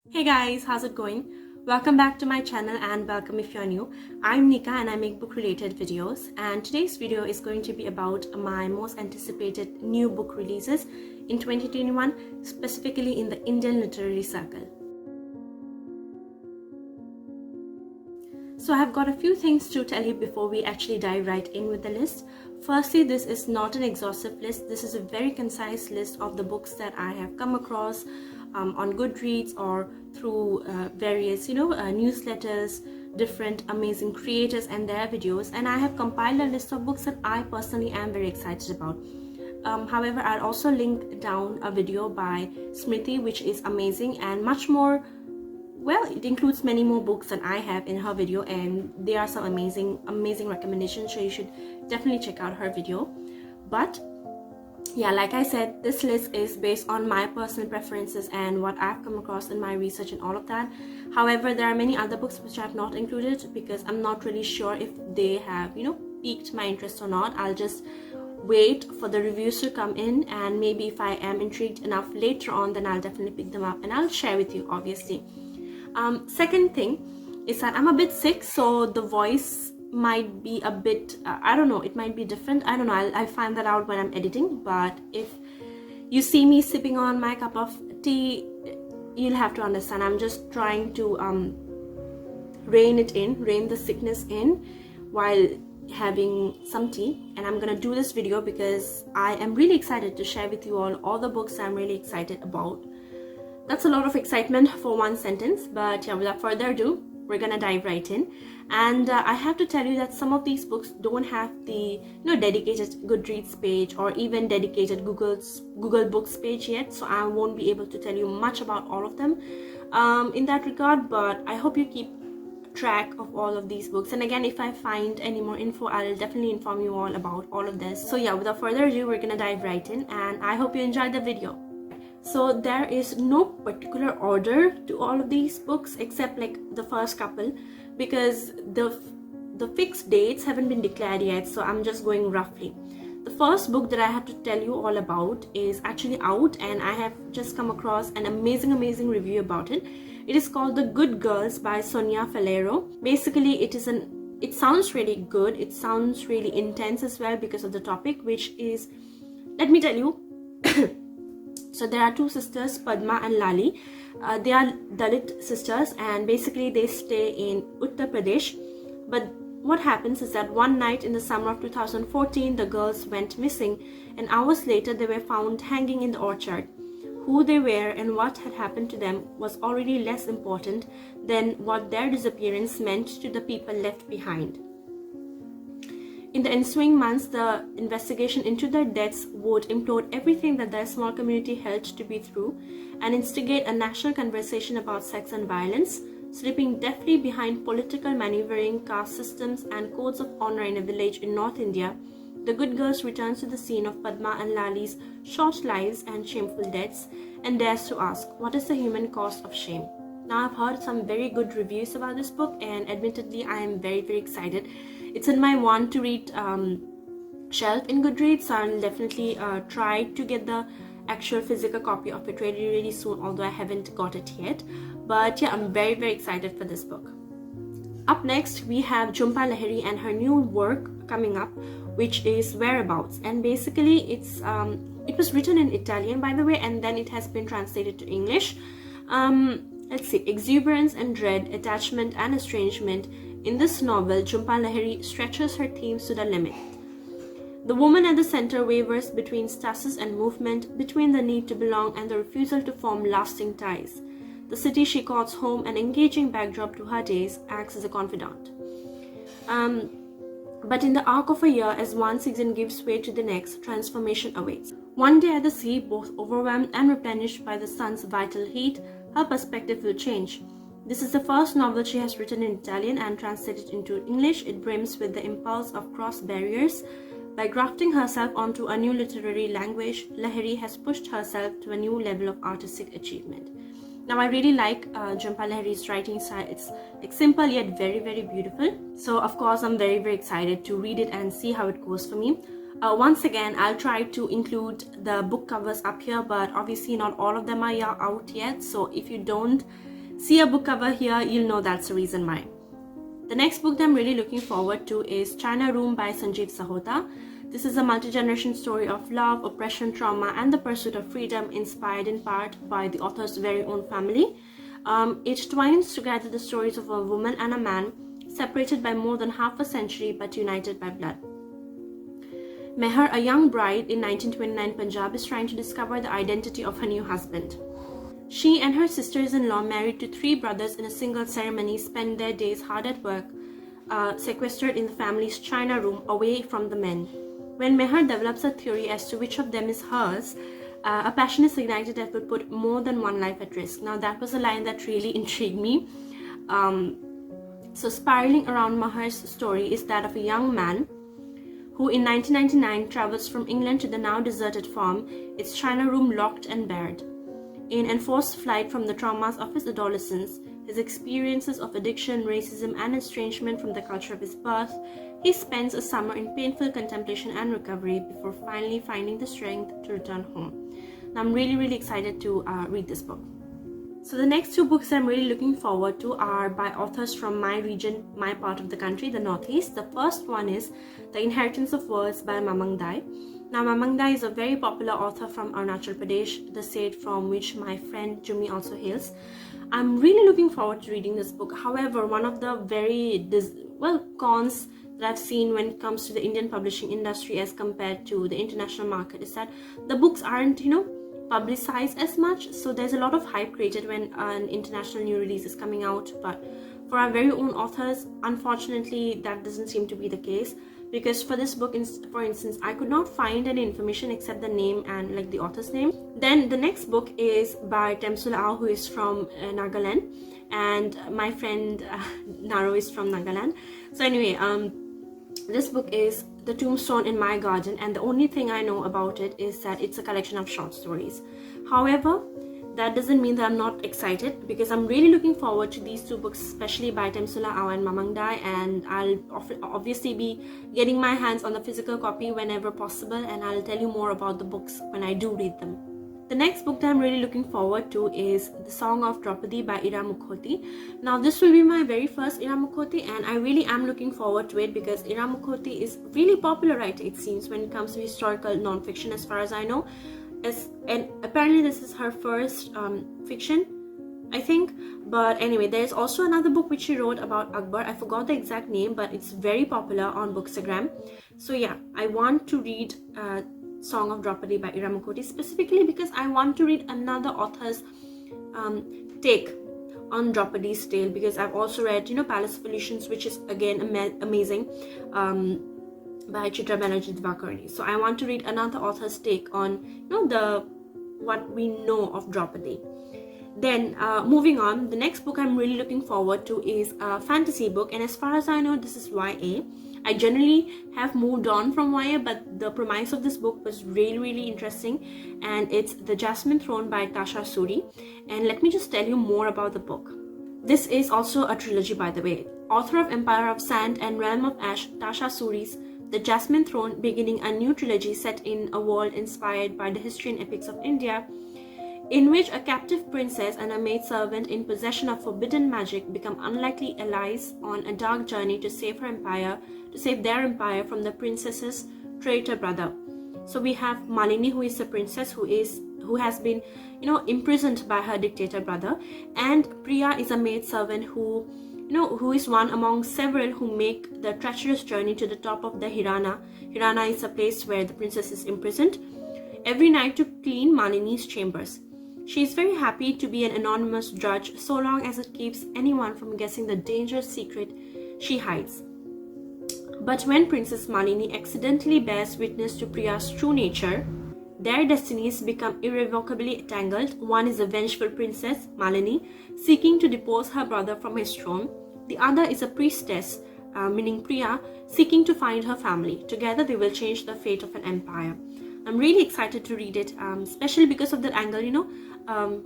Hey guys, how's it going? Welcome back to my channel and welcome if you're new. I'm Nika and I make book related videos, and today's video is going to be about my most anticipated new book releases in 2021, specifically in the Indian literary circle. So I've got a few things to tell you before we actually dive right in with the list. Firstly, this is not an exhaustive list. This is a very concise list of the books that I have come across on Goodreads or through various, newsletters, different amazing creators and their videos. And I have compiled a list of books that I personally am very excited about. However, I'll also link down a video by Smriti, which is amazing and much more. Well, it includes many more books than I have in her video, and there are some amazing recommendations, so you should definitely check out her video. But yeah, like I said, this list is based on my personal preferences and what I've come across in my research and all of that. However, there are many other books which I have not included because I'm not really sure if they have, piqued my interest or not. I'll just wait for the reviews to come in, and maybe if I am intrigued enough later on, then I'll definitely pick them up and I'll share with you, obviously. Second thing is that I'm a bit sick, so the voice might be a bit, I don't know, it might be different. I don't know, I'll find that out when I'm editing. But if you see me sipping on my cup of tea, you'll have to understand I'm just trying to rein the sickness in while having some tea. And I'm gonna do this video because I am really excited to share with you all the books I'm really excited about. That's a lot of excitement for one sentence, but yeah, without further ado, we're gonna dive right in. And I have to tell you that some of these books don't have the dedicated Goodreads page or even dedicated Google Books page yet, so I won't be able to tell you much about all of them in that regard. But I hope you keep track of all of these books, and again, if I find any more info, I'll definitely inform you all about all of this. So yeah, without further ado, we're gonna dive right in, and I hope you enjoyed the video. So there is no particular order to all of these books except like the first couple, because the fixed dates haven't been declared yet, so I'm just going roughly. The first book that I have to tell you all about is actually out, and I have just come across an amazing review about it. It is called The Good Girls by Sonia Faleiro. Basically, it sounds really good. It sounds really intense as well because of the topic, which is, let me tell you. So there are two sisters, Padma and Lali. They are Dalit sisters, and basically they stay in Uttar Pradesh. But what happens is that one night in the summer of 2014, the girls went missing, and hours later they were found hanging in the orchard. Who they were and what had happened to them was already less important than what their disappearance meant to the people left behind. In the ensuing months, the investigation into their deaths would implode everything that their small community held to be true and instigate a national conversation about sex and violence, slipping deftly behind political maneuvering, caste systems, and codes of honor in a village in North India. The Good Girls returns to the scene of Padma and Lali's short lives and shameful deaths and dares to ask, what is the human cost of shame? Now, I've heard some very good reviews about this book, and admittedly, I am very excited. It's in my want to read shelf in Goodreads, so I'll definitely try to get the actual physical copy of it really soon, although I haven't got it yet. But yeah, I'm very excited for this book. Up next, we have Jhumpa Lahiri and her new work coming up, which is Whereabouts. And basically, it was written in Italian, by the way, and then it has been translated to English. Let's see, exuberance and dread, attachment and estrangement. In this novel, Jhumpa Lahiri stretches her themes to the limit. The woman at the center wavers between stasis and movement, between the need to belong and the refusal to form lasting ties. The city she calls home, an engaging backdrop to her days, acts as a confidant. But in the arc of a year, as one season gives way to the next, transformation awaits. One day at the sea, both overwhelmed and replenished by the sun's vital heat, her perspective will change. This is the first novel she has written in Italian and translated into English. It brims with the impulse of cross barriers. By grafting herself onto a new literary language, Lahiri has pushed herself to a new level of artistic achievement. Now, I really like Jhumpa Lahiri's writing style. It's like simple yet very beautiful. So, of course, I'm very excited to read it and see how it goes for me. Once again, I'll try to include the book covers up here, but obviously not all of them are out yet. So if you don't see a book cover here, you'll know that's the reason why. The next book that I'm really looking forward to is China Room by Sunjeev Sahota. This is a multi-generation story of love, oppression, trauma, and the pursuit of freedom, inspired in part by the author's very own family. It twines together the stories of a woman and a man, separated by more than half a century but united by blood. Meher, a young bride in 1929 Punjab, is trying to discover the identity of her new husband. She and her sisters-in-law, married to 3 brothers in a single ceremony, spend their days hard at work, sequestered in the family's China room away from the men. When Meher develops a theory as to which of them is hers, a passion is ignited that would put more than one life at risk. Now that was a line that really intrigued me. So spiraling around Meher's story is that of a young man who in 1999 travels from England to the now deserted farm, its China room locked and barred. In enforced flight from the traumas of his adolescence, his experiences of addiction, racism, and estrangement from the culture of his birth, he spends a summer in painful contemplation and recovery before finally finding the strength to return home. Now, I'm really excited to read this book. So the next 2 books I'm really looking forward to are by authors from my region, my part of the country, the Northeast. The first one is The Inheritance of Words by Mamang. Now, Mamang is a very popular author from Arunachal Pradesh, the state from which my friend Jumi also hails. I'm really looking forward to reading this book. However, one of the very cons that I've seen when it comes to the Indian publishing industry as compared to the international market is that the books aren't, publicized as much. So there's a lot of hype created when an international new release is coming out. But for our very own authors, unfortunately, that doesn't seem to be the case. Because for this book, for instance, I could not find any information except the name and the author's name. Then the next book is by Temsula, who is from Nagaland, and my friend Naro is from Nagaland. So anyway, this book is The Tombstone in My Garden, and the only thing I know about it is that it's a collection of short stories. However, that doesn't mean that I'm not excited, because I'm really looking forward to these 2 books, especially by Temsula and Mamang, and I'll obviously be getting my hands on the physical copy whenever possible, and I'll tell you more about the books when I do read them. The next book that I'm really looking forward to is The Song of Draupadi by Ira Mukhoty. Now this will be my very first Ira Mukhoty, and I really am looking forward to it because Ira Mukhoty is really popular writer, it seems, when it comes to historical non-fiction as far as I know. And apparently this is her first fiction, I think. But anyway, there's also another book which she wrote about Akbar. I forgot the exact name, but it's very popular on Bookstagram. So yeah, I want to read Song of Draupadi by Ira Mukhoty specifically because I want to read another author's take on Draupadi's tale, because I've also read Palace of Illusions, which is again amazing, by Chitra Banerjee Divakaruni. So I want to read another author's take on what we know of Draupadi. Then moving on, the next book I'm really looking forward to is a fantasy book, and as far as I know, this is YA. I generally have moved on from YA, but the premise of this book was really interesting, and it's The Jasmine Throne by Tasha Suri. And let me just tell you more about the book. This is also a trilogy, by the way. Author of Empire of Sand and Realm of Ash, Tasha Suri's The Jasmine Throne, beginning a new trilogy set in a world inspired by the history and epics of India, in which a captive princess and a maidservant in possession of forbidden magic become unlikely allies on a dark journey to save their empire from the princess's traitor brother. So we have Malini, who is the princess who has been imprisoned by her dictator brother, and Priya is a maidservant who is one among several who make the treacherous journey to the top of the Hirana. Hirana is a place where the princess is imprisoned every night to clean Malini's chambers. She is very happy to be an anonymous drudge so long as it keeps anyone from guessing the dangerous secret she hides. But when Princess Malini accidentally bears witness to Priya's true nature, their destinies become irrevocably tangled. One is a vengeful princess, Malini, seeking to depose her brother from his throne. The other is a priestess, meaning Priya, seeking to find her family. Together they will change the fate of an empire. I'm really excited to read it, especially because of that angle,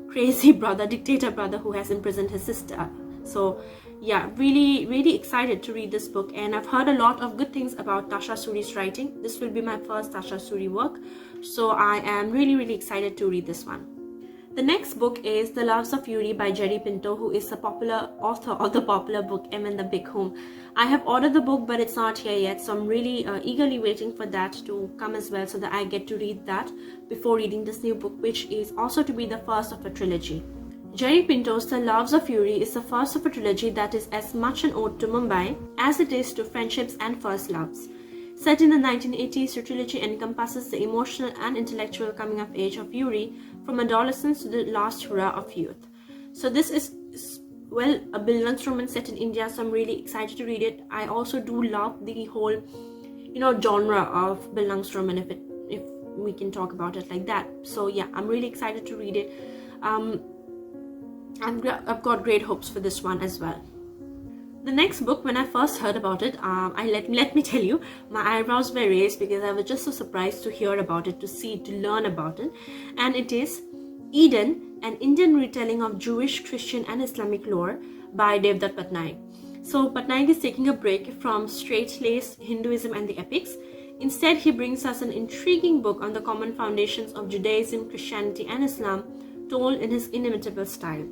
crazy brother, dictator brother who has imprisoned his sister. So yeah, really excited to read this book, and I've heard a lot of good things about Tasha Suri's writing. This will be my first Tasha Suri work, so I am really excited to read this one. The next book is The Loves of Yuri by Jerry Pinto, who is the popular author of the popular book M and the Big Home. I have ordered the book, but it's not here yet, so I'm really eagerly waiting for that to come as well, so that I get to read that before reading this new book, which is also to be the first of a trilogy. Jerry Pinto's The Loves of Yuri is the first of a trilogy that is as much an ode to Mumbai as it is to friendships and first loves. Set in the 1980s, the trilogy encompasses the emotional and intellectual coming of age of Yuri from adolescence to the last hurrah of youth. So this is, well, a Bildungs romance set in India, so I'm really excited to read it. I also do love the whole, genre of Bildungs romance, if we can talk about it like that. So yeah, I'm really excited to read it. I've got great hopes for this one as well. The next book, when I first heard about it, let me tell you, my eyebrows were raised because I was just so surprised to hear about it, to learn about it. And it is Eden, an Indian retelling of Jewish, Christian and Islamic lore by Devdutt Pattanaik. So Pattanaik is taking a break from straight-laced Hinduism and the epics. Instead, he brings us an intriguing book on the common foundations of Judaism, Christianity and Islam, told in his inimitable style.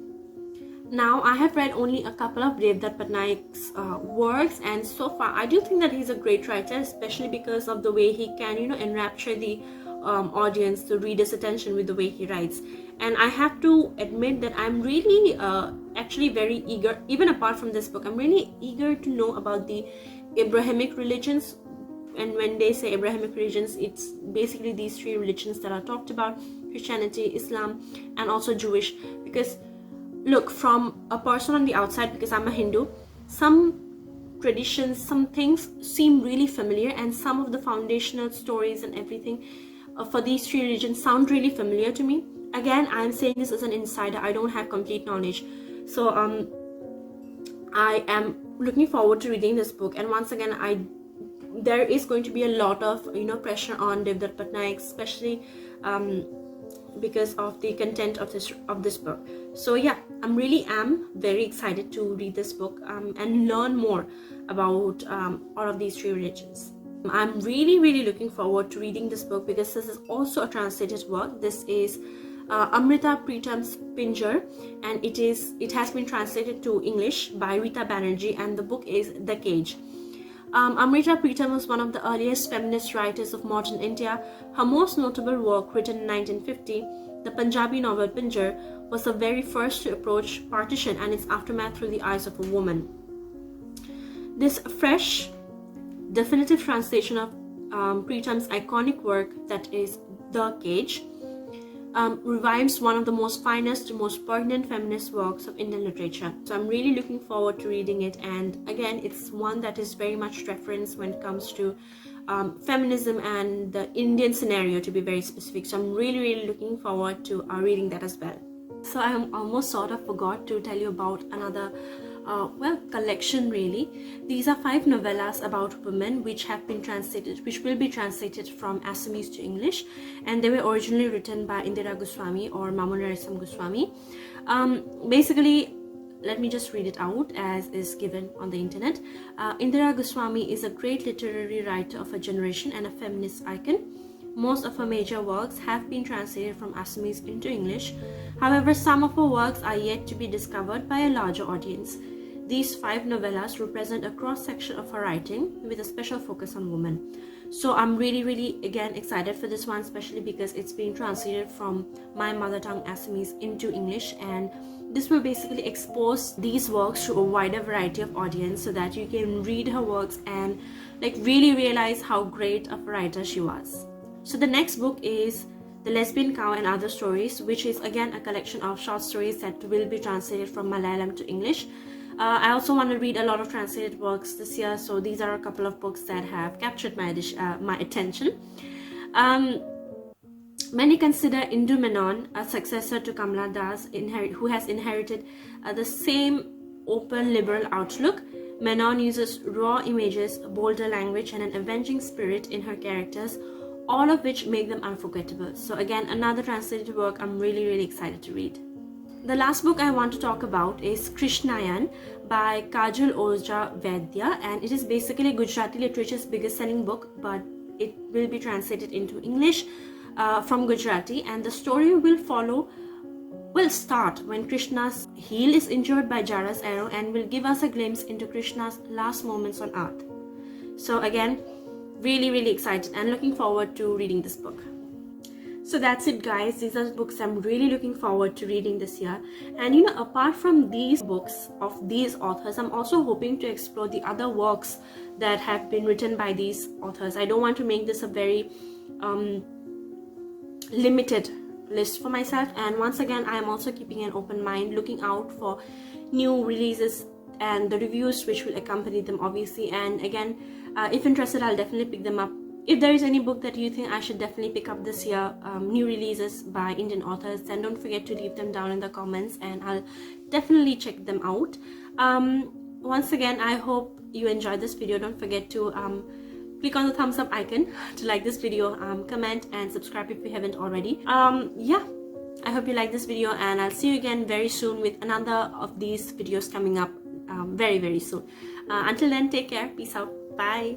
Now, I have read only a couple of Devdutt Pattanaik's works, and so far I do think that he's a great writer, especially because of the way he can, enrapture the audience, the reader's attention with the way he writes. And I have to admit that I'm really actually very eager, even apart from this book, I'm really eager to know about the Abrahamic religions. And when they say Abrahamic religions, it's basically these three religions that are talked about: Christianity, Islam and also Jewish. Because look, from a person on the outside, because I'm a Hindu, some traditions, some things seem really familiar, and some of the foundational stories and everything for these three religions sound really familiar to me. Again, I'm saying this as an insider, I don't have complete knowledge. So I am looking forward to reading this book, and once again, there is going to be a lot of pressure on Devdutt Pattanaik, especially because of the content of this book. So yeah, I'm very excited to read this book and learn more about all of these three religions. I'm really looking forward to reading this book because this is also a translated work. This is Amrita Pritam's Pinjar, and it has been translated to English by Rita Banerjee, and the book is The Cage. Amrita Pritam was one of the earliest feminist writers of modern India. Her most notable work, written in 1950, the Punjabi novel Pinjar, was the very first to approach partition and its aftermath through the eyes of a woman. This fresh, definitive translation of Pritam's iconic work, that is The Cage, revives one of the most finest, most poignant feminist works of Indian literature. So I'm really looking forward to reading it, and again, it's one that is very much referenced when it comes to feminism and the Indian scenario, to be very specific. So I'm really looking forward to reading that as well. So I almost sort of forgot to tell you about another collection really. These are 5 novellas about women which will be translated from Assamese to English, and they were originally written by Indira Goswami or Mamang Goswami. Basically, let me just read it out as is given on the internet. Indira Goswami is a great literary writer of a generation and a feminist icon. Most of her major works have been translated from Assamese into English. However, some of her works are yet to be discovered by a larger audience. These 5 novellas represent a cross-section of her writing with a special focus on women. So I'm really again excited for this one, especially because it's being translated from my mother tongue Assamese into English, and this will basically expose these works to a wider variety of audience so that you can read her works and really realize how great of a writer she was. So the next book is The Lesbian Cow and Other Stories, which is again a collection of short stories that will be translated from Malayalam to English. I also want to read a lot of translated works this year, so these are a couple of books that have captured my attention. Many consider Indu Menon a successor to Kamala Das, who has inherited the same open liberal outlook. Menon uses raw images, bolder language, and an avenging spirit in her characters, all of which make them unforgettable. So again, another translated work I'm really excited to read. The last book I want to talk about is Krishnayan by Kaajal Oza Vaidya, and it is basically Gujarati literature's biggest selling book, but it will be translated into English from Gujarati, and the story will follow will start when Krishna's heel is injured by Jara's arrow and will give us a glimpse into Krishna's last moments on earth. So again, really excited and looking forward to reading this book. So that's it, guys. These are the books I'm really looking forward to reading this year. And you know, apart from these books of these authors, I'm also hoping to explore the other works that have been written by these authors. I don't want to make this a very limited list for myself, and once again I am also keeping an open mind, looking out for new releases and the reviews which will accompany them, obviously. And again, if interested, I'll definitely pick them up. If there is any book that you think I should definitely pick up this year, new releases by Indian authors, then don't forget to leave them down in the comments and I'll definitely check them out. Once again, I hope you enjoyed this video. Don't forget to click on the thumbs up icon to like this video, comment and subscribe if you haven't already. Yeah, I hope you like this video, and I'll see you again very soon with another of these videos coming up very soon. Until then, take care, peace out, bye.